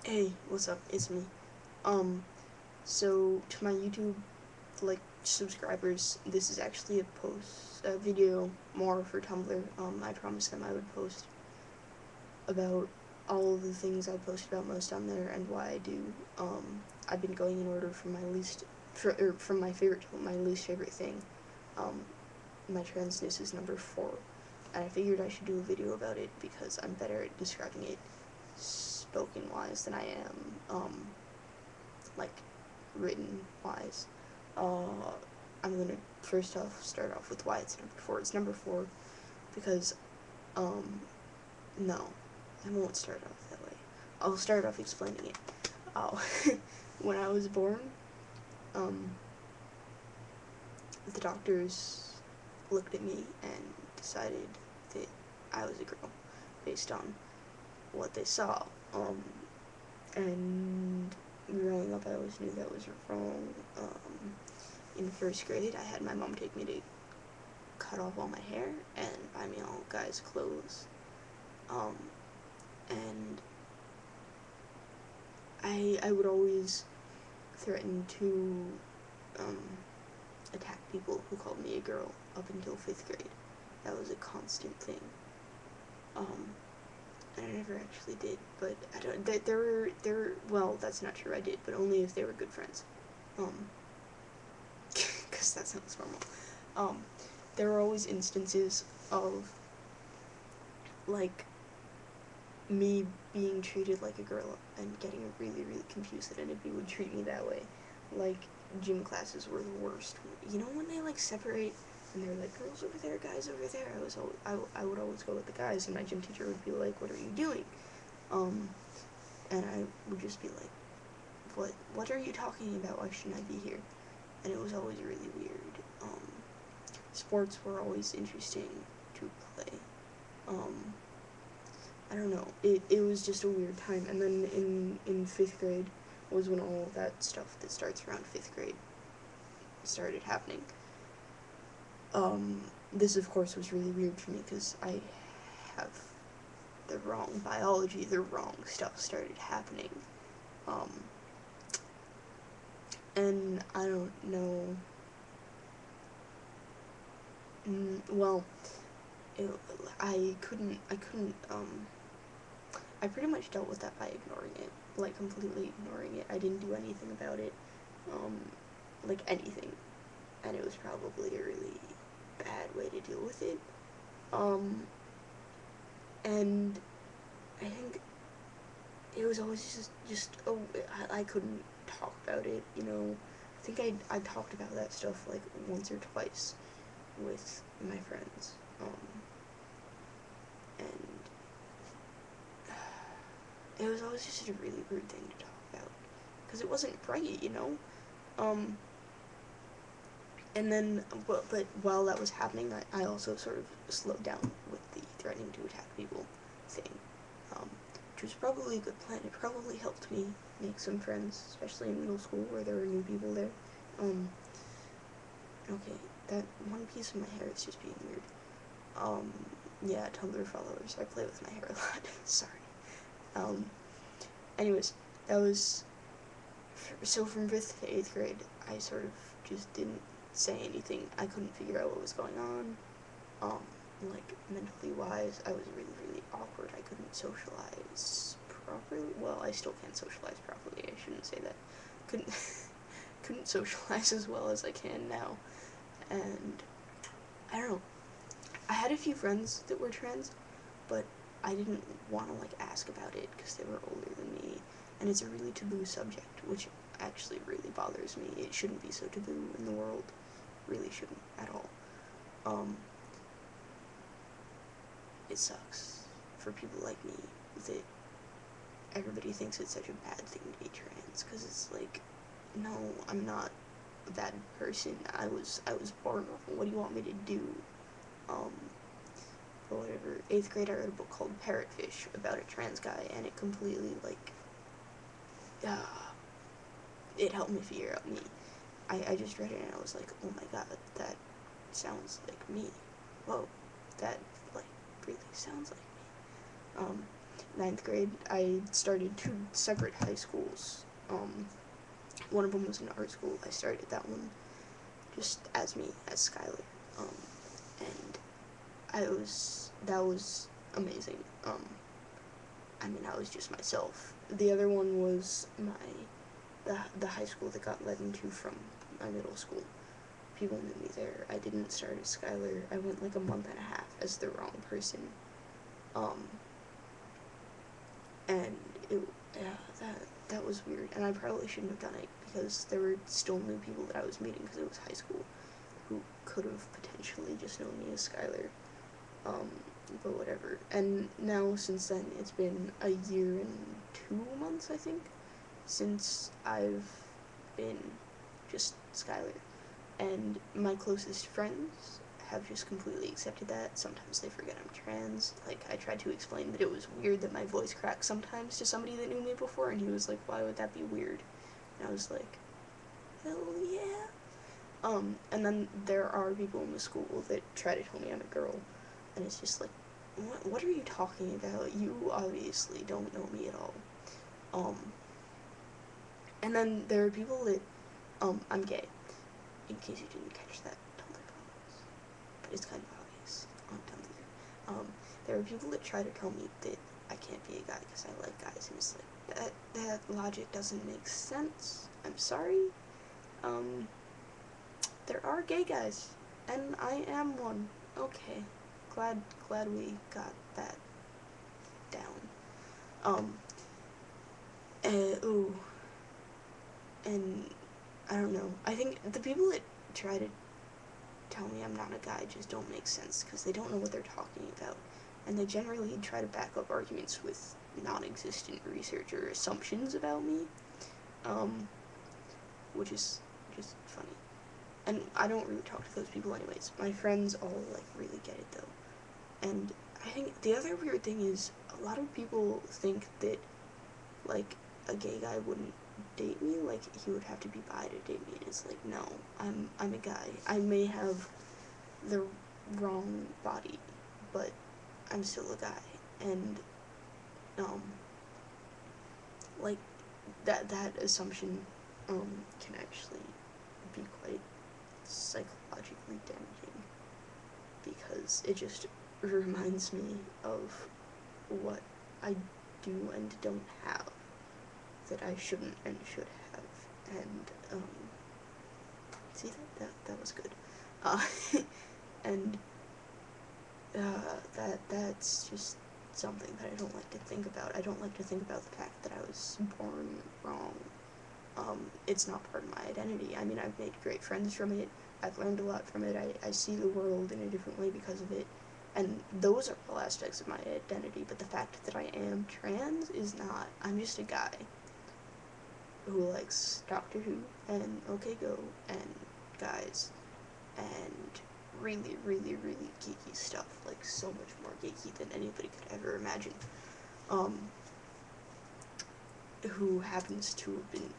Hey, what's up? It's me. So to my YouTube subscribers, this is actually a video more for Tumblr. I promised them I would post about all of the things I post about most on there and why I do. I've been going in order from from my favorite to my least favorite thing. Um, my transness is number 4, and I figured I should do a video about it because I'm better at describing it spoken wise than I am like written wise. I'm gonna first off start off with why it's number 4. It's number 4 because no, I won't start off that way. I'll start off explaining it. Oh, when I was born, um, the doctors looked at me and decided that I was a girl based on what they saw. And growing up, I always knew that was wrong. In first grade, I had my mom take me to cut off all my hair and buy me all guys' clothes. And I would always threaten to attack people who called me a girl up until 5th grade. That was a constant thing. And I never actually did, but I don't, well, that's not true, I did, but only if they were good friends. Because that sounds normal. There were always instances of, like, me being treated like a girl and getting really, really confused that anybody would treat me that way. Like, gym classes were the worst. You know when they, like, separate and they're like, girls over there, guys over there? I would always go with the guys, and my gym teacher would be like, what are you doing? And I would just be like, what are you talking about? Why shouldn't I be here? And it was always really weird. Sports were always interesting to play. I don't know. It was just a weird time. And then in 5th grade was when all of that stuff that starts around 5th grade started happening. This, of course, was really weird for me because I have the wrong biology, the wrong stuff started happening. And I don't know. Well, I couldn't, I pretty much dealt with that by ignoring it, like, completely ignoring it. I didn't do anything about it, like, anything, and it was probably a really bad way to deal with it, and I think it was always I couldn't talk about it, you know. I think I talked about that stuff, like, once or twice with my friends, and it was always just a really weird thing to talk about, because it wasn't right, you know. And then, but while that was happening, I also sort of slowed down with the threatening to attack people thing, which was probably a good plan. It probably helped me make some friends, especially in middle school where there were new people there. Okay, that one piece of my hair is just being weird. Yeah, Tumblr followers, I play with my hair a lot. Sorry. Anyways, that was, so from 5th to 8th grade, I sort of just didn't say anything. I couldn't figure out what was going on. Like, mentally wise, I was really, really awkward. I couldn't socialize properly. Well, I still can't socialize properly, I shouldn't say that. Couldn't socialize as well as I can now. And I don't know. I had a few friends that were trans, but I didn't want to, like, ask about it because they were older than me, and it's a really taboo subject, which actually really bothers me. It shouldn't be so taboo in the world. Really shouldn't at all. It sucks for people like me that everybody thinks it's such a bad thing to be trans, because it's like, no, I'm not a bad person. I was born. What do you want me to do? Or whatever. 8th grade, I read a book called Parrotfish about a trans guy, and it completely, like, it helped me figure out me. I just read it and I was like, oh my god, that sounds like me. Whoa, that, like, really sounds like me. ninth grade, I started 2 separate high schools. One of them was an art school. I started that one just as me, as Skylar. And that was amazing. I mean, I was just myself. The other one was the high school that got led into from my middle school. People knew me there. I didn't start as Skylar. I went like a month and a half as the wrong person. And that was weird. And I probably shouldn't have done it because there were still new people that I was meeting because it was high school who could have potentially just known me as Skylar. But whatever. And now, since then, it's been a year and 2 months, I think, since I've been just Skylar. And my closest friends have just completely accepted that. Sometimes they forget I'm trans. Like, I tried to explain that it was weird that my voice cracked sometimes to somebody that knew me before, and he was like, why would that be weird? And I was like, hell yeah. And then there are people in the school that try to tell me I'm a girl, and it's just like, what are you talking about? You obviously don't know me at all. And then there are people that, I'm gay, in case you didn't catch that Tumblr comments, but it's kind of obvious on Tumblr. There are people that try to tell me that I can't be a guy because I like guys, and it's like, that logic doesn't make sense. I'm sorry. There are gay guys, and I am one. Okay. Glad we got that down. Ooh. And I don't know. I think the people that try to tell me I'm not a guy just don't make sense because they don't know what they're talking about. And they generally try to back up arguments with non-existent research or assumptions about me, which is just funny. And I don't really talk to those people anyways. My friends all, like, really get it, though. And I think the other weird thing is a lot of people think that, like, a gay guy wouldn't date me, like, he would have to be bi to date me, and it's like, no, I'm a guy. I may have the wrong body, but I'm still a guy, and, like, that assumption, can actually be quite psychologically damaging, because it just reminds me of what I do and don't have that I shouldn't and should have, and, see, that was good, and, that's just something that I don't like to think about. I don't like to think about the fact that I was born wrong. It's not part of my identity. I mean, I've made great friends from it, I've learned a lot from it, I see the world in a different way because of it, and those are all aspects of my identity, but the fact that I am trans is not. I'm just a guy who likes Doctor Who, and OK Go, and guys, and really, really, really geeky stuff, like so much more geeky than anybody could ever imagine, who happens to have been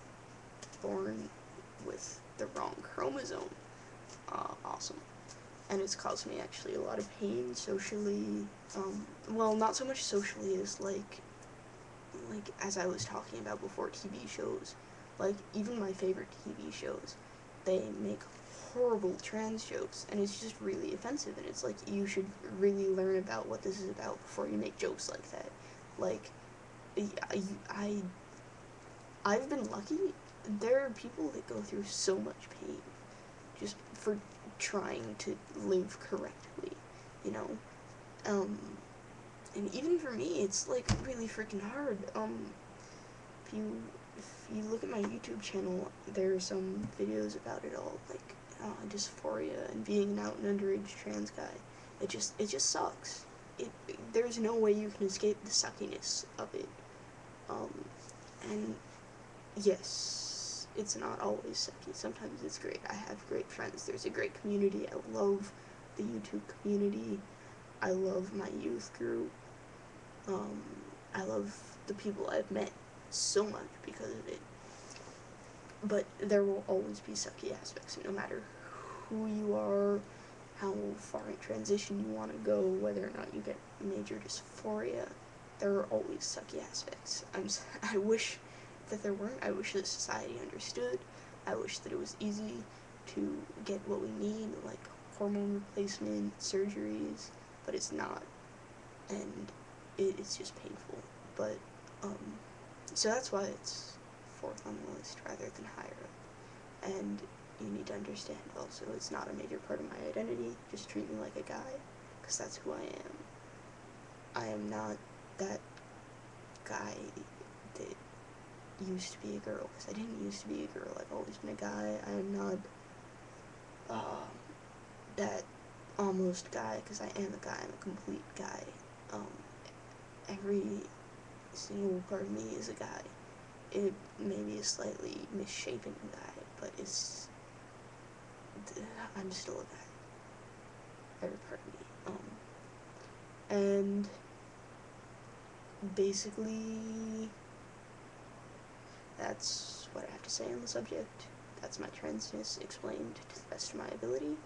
born with the wrong chromosome. Awesome. And it's caused me actually a lot of pain socially, well, not so much socially as like as I was talking about before, TV shows, like even my favorite TV shows, they make horrible trans jokes, and it's just really offensive, and it's like, you should really learn about what this is about before you make jokes like that. Like, I've been lucky. There are people that go through so much pain just for trying to live correctly, you know? And even for me, it's, like, really freaking hard. If you look at my YouTube channel, there are some videos about it all, like, dysphoria and being an out and underage trans guy. It just sucks. There's no way you can escape the suckiness of it. And yes, it's not always sucky. Sometimes it's great. I have great friends. There's a great community. I love the YouTube community. I love my youth group. I love the people I've met so much because of it. But there will always be sucky aspects, no matter who you are, how far in transition you want to go, whether or not you get major dysphoria. there are always sucky aspects. I wish that there weren't. I wish that society understood. I wish that it was easy to get what we need, like hormone replacement, surgeries, but it's not, and it's just painful. But, so that's why it's fourth on the list rather than higher up. And you need to understand also, it's not a major part of my identity. Just treat me like a guy, because that's who I am. I am not that guy that used to be a girl, because I didn't used to be a girl. I've always been a guy. I am not that almost guy, because I am a guy. I'm a complete guy. Every single part of me is a guy. It may be a slightly misshapen guy, but I'm still a guy. Every part of me. And basically, that's what I have to say on the subject. That's my transness explained to the best of my ability.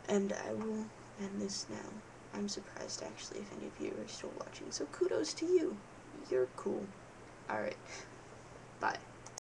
And I will end this now. I'm surprised, actually, if any of you are still watching, so kudos to you. You're cool. Alright. Bye.